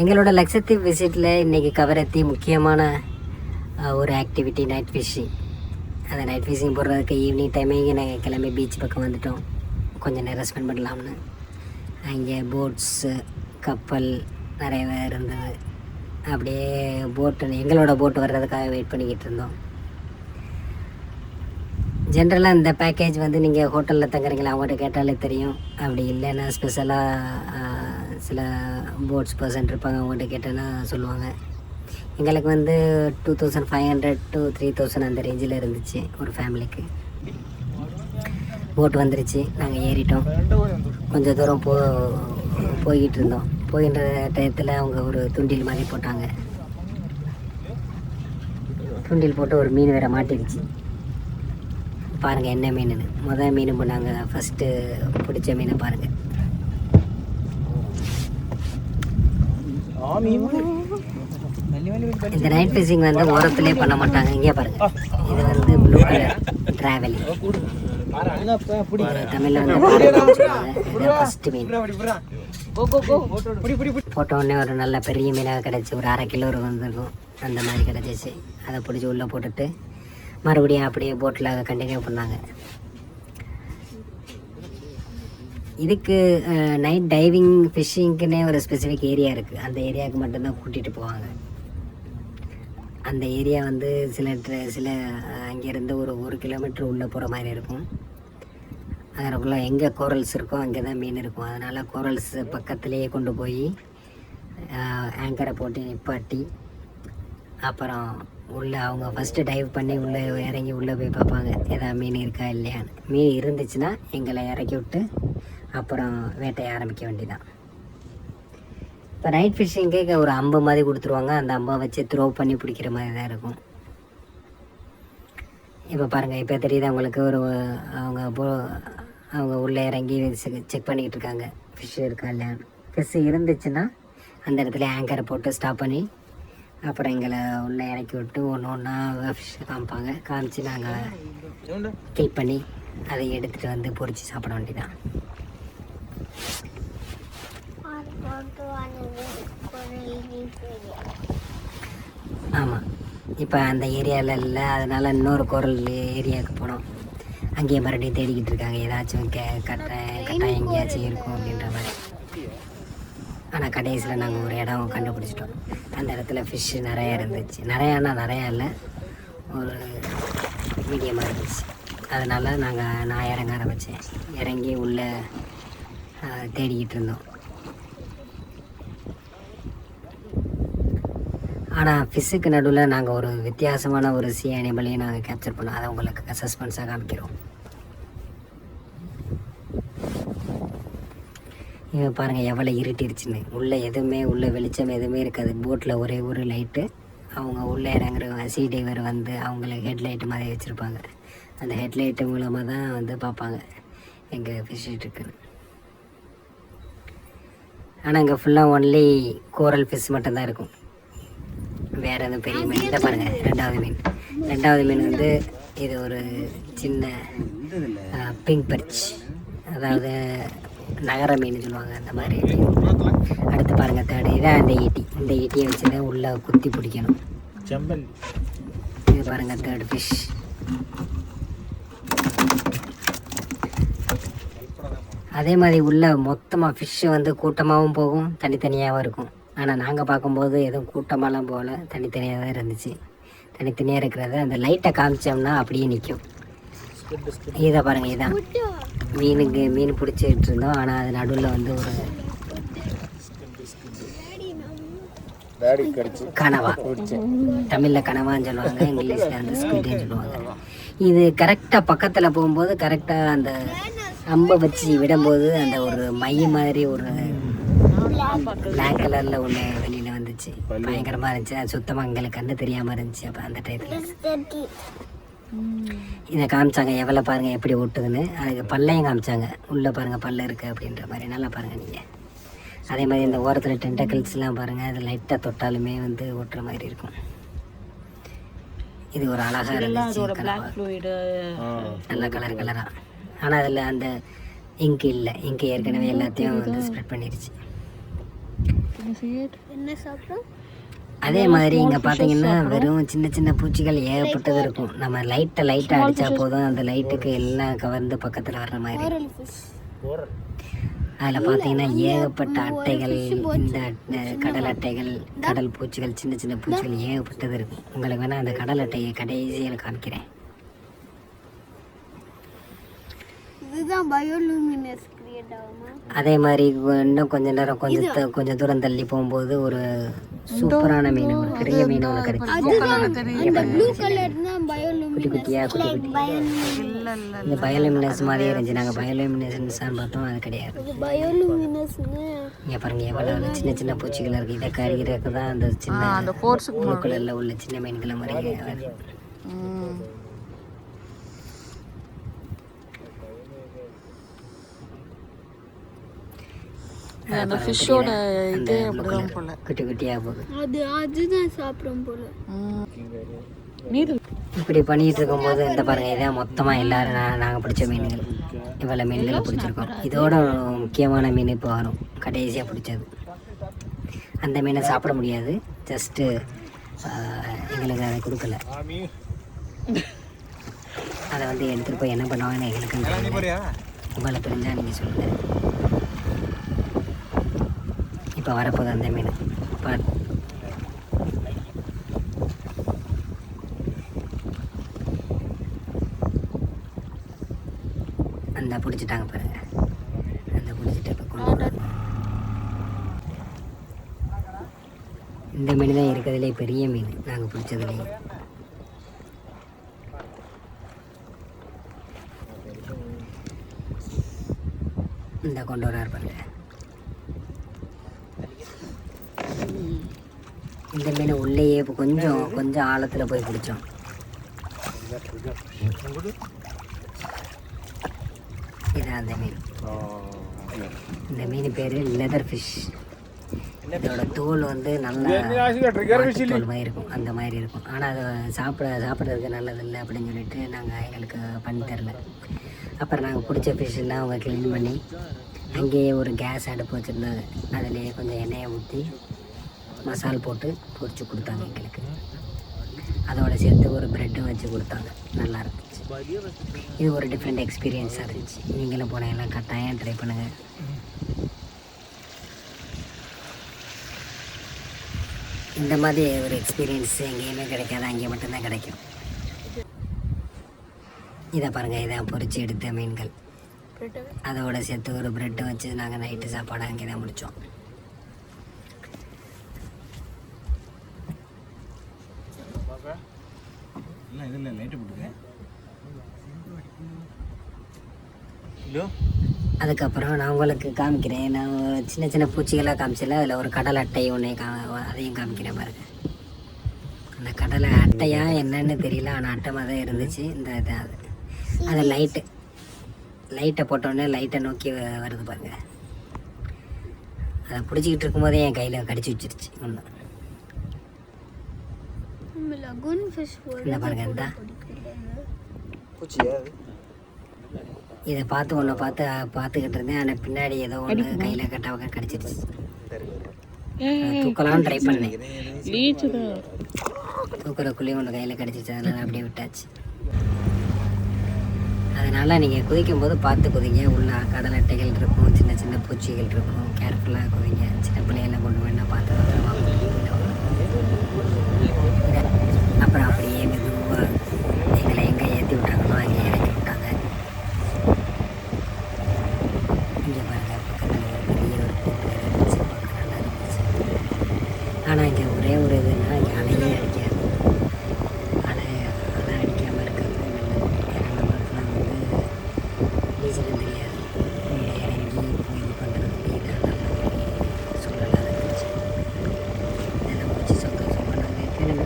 எங்களோட லக்ஷத்தீப் விசிட்டில் இன்றைக்கி கவரத்தி முக்கியமான ஒரு ஆக்டிவிட்டி நைட் ஃபிஷ்ஷிங். அந்த நைட் ஃபிஷ்ஷிங் போடுறதுக்கு ஈவினிங் டைமே இங்கே நாங்கள் கிளம்பி பீச் பக்கம் வந்துட்டோம். கொஞ்சம் நேரம் ஸ்பெண்ட் பண்ணலாம்னு. அங்கே போட்ஸு கப்பல் நிறையவே இருந்தது. அப்படியே எங்களோட போட்டு வர்றதுக்காக வெயிட் பண்ணிக்கிட்டு இருந்தோம். ஜென்ரலாக இந்த பேக்கேஜ் வந்து நீங்கள் ஹோட்டலில் தங்குறீங்களா அவங்கள்ட்ட கேட்டாலே தெரியும். அப்படி இல்லைன்னா ஸ்பெஷலாக சில போட்ஸ் பர்சன் இருப்பாங்க, அவங்கள்ட்ட கேட்டேன்னா சொல்லுவாங்க. எங்களுக்கு வந்து 2500 to 3000 அந்த ரேஞ்சில் இருந்துச்சு ஒரு ஃபேமிலிக்கு. போட் வந்துருச்சு, நாங்கள் ஏறிட்டோம். கொஞ்சம் தூரம் போய்கிட்டு இருந்தோம். போகின்ற டயத்தில் அவங்க ஒரு தூண்டில் மாதிரி போட்டாங்க. தூண்டில் போட்டு ஒரு மீன் வேறு மாட்டிடுச்சு. பாருங்கள் என்ன மீனுன்னு. முதல் மீன் பண்ணாங்க, ஃபஸ்ட்டு பிடிச்ச மீனை பாருங்கள். இந்த நைட் ஃபிஷிங் வந்து ஓரத்துலேயே பண்ண மாட்டாங்க. இங்கே பாருங்கள், இது வந்து ப்ளூ கலர் ட்ராவல், தமிழில் வந்து ஃபஸ்ட்டு மீன். போட்ட உடனே ஒரு நல்ல பெரிய மீனாக கிடச்சி, ஒரு 1/2 கிலோ வந்துருக்கும். அந்த மாதிரி கிடச்சிச்சு. அதை பிடிச்சி உள்ளே போட்டுட்டு மறுபடியும் அப்படியே போட்டில் கண்டினியூ பண்ணாங்க. இதுக்கு நைட் டைவிங் ஃபிஷ்ஷிங்க்குன்னே ஒரு ஸ்பெசிஃபிக் ஏரியா இருக்குது. அந்த ஏரியாவுக்கு மட்டும்தான் கூட்டிகிட்டு போவாங்க. அந்த ஏரியா வந்து சில அங்கேருந்து ஒரு 1 கிலோமீட்டர் உள்ளே போகிற மாதிரி இருக்கும். அதற்குள்ளே எங்கே கோரல்ஸ் இருக்கோ அங்கே தான் மீன் இருக்கும். அதனால் கோரல்ஸ் பக்கத்துலேயே கொண்டு போய் ஆங்கரை போட்டு நிப்பாட்டி அப்புறம் உள்ளே அவங்க ஃபஸ்ட்டு டைவ் பண்ணி உள்ளே இறங்கி உள்ளே போய் பார்ப்பாங்க ஏதாவது மீன் இருக்கா இல்லையான்னு. மீன் இருந்துச்சுன்னா எங்களை இறக்கி விட்டு அப்புறம் வேட்டையை ஆரம்பிக்க வேண்டியதான். இப்போ நைட் ஃபிஷ்ஷிங்கு ஒரு அம்பு மாதிரி கொடுத்துருவாங்க. அந்த அம்பை வச்சு த்ரோ பண்ணி பிடிக்கிற மாதிரி தான் இருக்கும். இப்போ பாருங்கள், இப்போ தெரியுது அவங்களுக்கு அவங்க உள்ளே இறங்கி செக் பண்ணிக்கிட்டு இருக்காங்க ஃபிஷ் இருக்கா இல்லையான்னு. ஃபிஷ் இருந்துச்சுன்னா அந்த இடத்துல ஆங்கரை போட்டு ஸ்டாப் பண்ணி அப்புறம் எங்களை உள்ளே இறக்கி விட்டு ஒன்றா ஃபிஷ் காமிப்பாங்க. காமிச்சு நாங்கள் கில் பண்ணி அதை எடுத்துகிட்டு வந்து பொரித்து சாப்பிட வேண்டியதான். ஆமாம், இப்போ அந்த ஏரியாவில் இல்லை, அதனால் இன்னொரு கோரல் ஏரியாவுக்கு போனோம். அங்கேயே மறுபடியும் தேடிக்கிட்டு இருக்காங்க ஏதாச்சும் கட்டாயம் எங்கேயாச்சும் இருக்கும் அப்படின்ற மாதிரி. ஆனால் கடைசியில் நாங்கள் ஒரு இடம் கண்டுபிடிச்சிட்டோம். அந்த இடத்துல ஃபிஷ்ஷு நிறையா இருந்துச்சு. நிறையா இல்லை, ஒரு மீடியமாக இருந்துச்சு. அதனால் நான் இறங்க ஆரம்பித்தேன். இறங்கி உள்ளே தேடிக்கிட்டு இருந்தோம். ஆனால் ஃபிஷ்ஷுக்கு நடுவில் நாங்கள் ஒரு வித்தியாசமான ஒரு சி அனிமலையும் நாங்கள் கேப்சர் பண்ணோம். அதை உங்களுக்கு சஸ்பென்ஸாக காமிக்கிறோம். இங்கே பாருங்கள் எவ்வளோ இருட்டிருச்சுன்னு. உள்ளே உள்ள வெளிச்சம் எதுவுமே இருக்காது. போட்டில் ஒரே ஒரு லைட்டு. அவங்க உள்ளே இறங்குறவங்க சீ டைவர் வந்து அவங்களுக்கு ஹெட்லைட்டு மாதிரி வச்சுருப்பாங்க. அந்த ஹெட்லைட்டு மூலமாக தான் வந்து பார்ப்பாங்க எங்கே ஃபிஷ் இருக்குன்னு. ஆனால் இங்கே ஃபுல்லாக ஒன்லி கோரல் ஃபிஷ் மட்டும்தான் இருக்கும். வேறு எதுவும் பெரிய மீன் இல்லை. பாருங்கள், ரெண்டாவது மீன் வந்து இது ஒரு சின்ன பிங்க் பர்ச், அதாவது நகர மீன் சொல்லுவாங்க, அந்த மாதிரி. அடுத்து பாருங்கள் தேர்டு, இதான் இந்த ஈட்டியை வச்சு தான் உள்ளே குத்தி பிடிக்கணும். இது பாருங்கள் தேர்டு ஃபிஷ். அதே மாதிரி உள்ள மொத்தமாக ஃபிஷ்ஷு வந்து கூட்டமாகவும் போகும், தனித்தனியாகவும் இருக்கும். ஆனால் நாங்கள் பார்க்கும்போது எதுவும் கூட்டமாலாம் போகல, தனித்தனியாக தான் இருந்துச்சு. தனித்தனியாக இருக்கிறத அந்த லைட்டை காமிச்சோம்னா அப்படியே நிற்கும். இதை பாருங்கள், இதான் மீன் பிடிச்சிக்கிட்டு இருந்தோம். ஆனால் அது நடுவில் வந்து ஒரு கனவா, தமிழில் கனவான்னு சொல்லுவாங்க, இங்கிலீஷில் வந்து ஸ்குவிட்னு சொல்லுவாங்க. இது கரெக்டாக பக்கத்தில் போகும்போது கரெக்டாக அந்த அம்பை வச்சு விடும்போது அந்த ஒரு மை மாதிரி ஒரு பிளாக் கலரில் ஒன்று வெளியில் வந்துச்சு. பயங்கரமாக இருந்துச்சு. அது சுத்தமாக எங்களுக்கு கண்ணு தெரியாமல் இருந்துச்சு. அப்போ அந்த டயத்தில் இதை காமிச்சாங்க, எவ்வளோ பாருங்கள் எப்படி ஓட்டுதுன்னு. அதுக்கு பல்லையும் காமிச்சாங்க, உள்ளே பாருங்கள் பல்ல இருக்குது அப்படின்ற மாதிரி. நல்லா பாருங்கள் நீங்கள். அதே மாதிரி இந்த ஓரத்தில் டென்டக்கிள்ஸ்லாம் பாருங்கள், அது லைட்டாக தொட்டாலுமே வந்து ஓட்டுற மாதிரி இருக்கும். இது ஒரு அழகாக இருந்துச்சு, நல்ல கலராக. ஆனால் அதில் அந்த இங்கு இல்லை, இங்கு ஏற்கனவே எல்லாத்தையும் வந்து ஸ்ப்ரெட் பண்ணிடுச்சு. என்ன சாப்பிட்டோம்? அதே மாதிரி இங்கே பார்த்தீங்கன்னா வெறும் சின்ன சின்ன பூச்சிகள் ஏகப்பட்டது இருக்கும். நம்ம லைட்டாக அடித்தா போதும் அந்த லைட்டுக்கு எல்லாம் கவர்ந்து பக்கத்தில் வர்ற மாதிரி. அதில் பார்த்தீங்கன்னா ஏகப்பட்ட அட்டைகள், இந்த கடல் அட்டைகள், கடல் பூச்சிகள், சின்ன சின்ன பூச்சிகள் ஏகப்பட்டது இருக்கும். உங்களுக்கு வேணால் அந்த கடல் அட்டையை கடைசியில் காமிக்கிறேன். இதுதான் பயோலூமினஸ் கிரியேட் ஆகுமா? அதே மாதிரி இன்னும் கொஞ்ச நேரம் கொஞ்சம் தூரம் தள்ளி போகும்போது ஒரு சூப்பரான மீன், ஒரு பெரிய மீன் ஒன்று கிடைக்கும். குட்டி குட்டியாக இந்த பயோலூமினஸ் மாதிரியே இருந்துச்சு. நாங்கள் பயோலூமினஸ்ன்னு பார்த்தோம், அது கிடையாது. இங்கே பாருங்க எவ்வளோ சின்ன சின்ன பூச்சிகள் இருக்குது. இதை கறிகிறதுக்கு தான் அந்த சின்ன ப்ளூ கலரில் உள்ள சின்ன மீன்களை மாதிரி வருது. அந்த ஃபிஷ்ஷோட இதே அப்படிதான் போல குட்டி குட்டியாக போகுது. அதுதான் சாப்பிடும் போல. இப்படி பண்ணிகிட்டு இருக்கும்போது இந்த பாருங்க இதான் மொத்தமாக எல்லோரும் நாங்கள் பிடிச்ச மீன்கள். இவ்வளோ மீன்களை பிடிச்சிருக்கோம். இதோட முக்கியமான மீன் இப்போ வரும், கடைசியாக பிடிச்சது. அந்த மீனை சாப்பிட முடியாது, ஜஸ்ட்டு எங்களுக்கு அதை கொடுக்கல. அதை வந்து எடுத்துகிட்டு போய் என்ன பண்ணுவாங்கன்னு எங்களுக்கு இவ்வளோ தெரிஞ்சால் நீங்கள் சொல்லுங்கள். இப்போ வரப்போகுது அந்த மீன். அந்த பிடிச்சிட்டாங்க பாருங்க. அந்த பிடிச்சிட்டு இப்போ கொண்டு வராங்க. இந்த மீன் தான் இருக்கிறதுலே பெரிய மீன் நாங்கள் பிடிச்சதுலேயே. இந்த கொண்டு வராரு பாருங்க. இந்த மீன் உள்ளேயே இப்போ கொஞ்சம் ஆழத்தில் போய் பிடிச்சோம். இதான் அந்த மீன். இந்த மீன் பேர் லெதர் ஃபிஷ். இதோட தோல் வந்து நல்லா தோல் மாதிரி இருக்கும், அந்த மாதிரி இருக்கும். ஆனால் அதை சாப்பிட்றதுக்கு நல்லதில்லை அப்படின்னு சொல்லிட்டு நாங்கள் எங்களுக்கு பண்ணி தரல. அப்புறம் நாங்கள் பிடிச்ச ஃபிஷ்ஷெல்லாம் அவங்க க்ளீன் பண்ணி அங்கேயே ஒரு கேஸ் அடுப்பு வச்சுருந்தாங்க. அதிலேயே கொஞ்சம் எண்ணெயை ஊற்றி மசால் போட்டு பொரிச்சு கொடுத்தாங்க எங்களுக்கு. அதோட சேர்த்து ஒரு ப்ரெட்டும் வச்சு கொடுத்தாங்க. நல்லா இருந்துச்சு. இது ஒரு டிஃப்ரெண்ட் எக்ஸ்பீரியன்ஸாக இருந்துச்சு. நீங்களும் போனீங்கன்னா கட்டாயம் ட்ரை பண்ணுங்கள். இந்த மாதிரி ஒரு எக்ஸ்பீரியன்ஸ் எங்கேயுமே கிடைக்காது, அங்கே மட்டும்தான் கிடைக்கும். இதை பாருங்கள், இதை பொரிச்சு எடுத்த மீன்கள். அதோட சேர்த்து ஒரு ப்ரெட்டை வச்சு நாங்கள் நைட்டு சாப்பாடு அங்கே தான் முடித்தோம். அதுக்கப்புறம் நான் உங்களுக்கு காமிக்கிறேன். நான் சின்ன சின்ன பூச்சிகளாக காமிச்சல, அதில் ஒரு கடல் அட்டை ஒன்று அதையும் காமிக்கிறேன் பாருங்கள். அந்த கடலை அட்டையா என்னன்னு தெரியல, ஆனால் அட்டை மாதிரி தான் இருந்துச்சு. இந்த அது லைட்டை போட்டோடனே லைட்டை நோக்கி வருது பாருங்கள். அதை பிடிச்சிக்கிட்டு இருக்கும்போதே என் கையில் கடிச்சு வச்சிருச்சு ஒன்று. இந்த பாருங்க, இந்த இதை பார்த்துக்கிட்டு இருந்தேன். ஆனால் பின்னாடி ஏதோ ஒன்று கையில் கட்டாக கடிச்சிருச்சு. தூக்கலாம்னு ட்ரை பண்ணேன், தூக்குறக்குள்ளேயும் ஒன்று கையில் கடிச்சிருச்சு. அதனால் அப்படியே விட்டாச்சு. அதனால் நீங்கள் குதிக்கும் போது பார்த்து குதிங்க. உள்ள கடல் அட்டைகள் இருக்கும், சின்ன சின்ன பூச்சிகள் இருக்கும். கேர்ஃபுல்லாக குதிங்க. சின்ன பிள்ளைகளை கொண்டு வேணால் பார்த்து பத்திரமா அப்புறம் அப்படியே மெதுவாக எங்களை எங்கே ஏற்றி விட்டாங்களோ அங்கே இறக்கி விட்டாங்க. இங்கே பாருங்கள், பக்கத்தில் ஒரு பெரிய ஒரு போட்டு இருந்துச்சு, பார்க்க நல்லா இருந்துச்சு. ஆனால் இங்கே ஒரே ஒரு இதுன்னா இங்கே அலையே அடிக்காது. அலை அடிக்காமல் இருக்கிறது நல்லது. ஏன்னா நம்மளுக்குலாம் வந்து நீச்சல்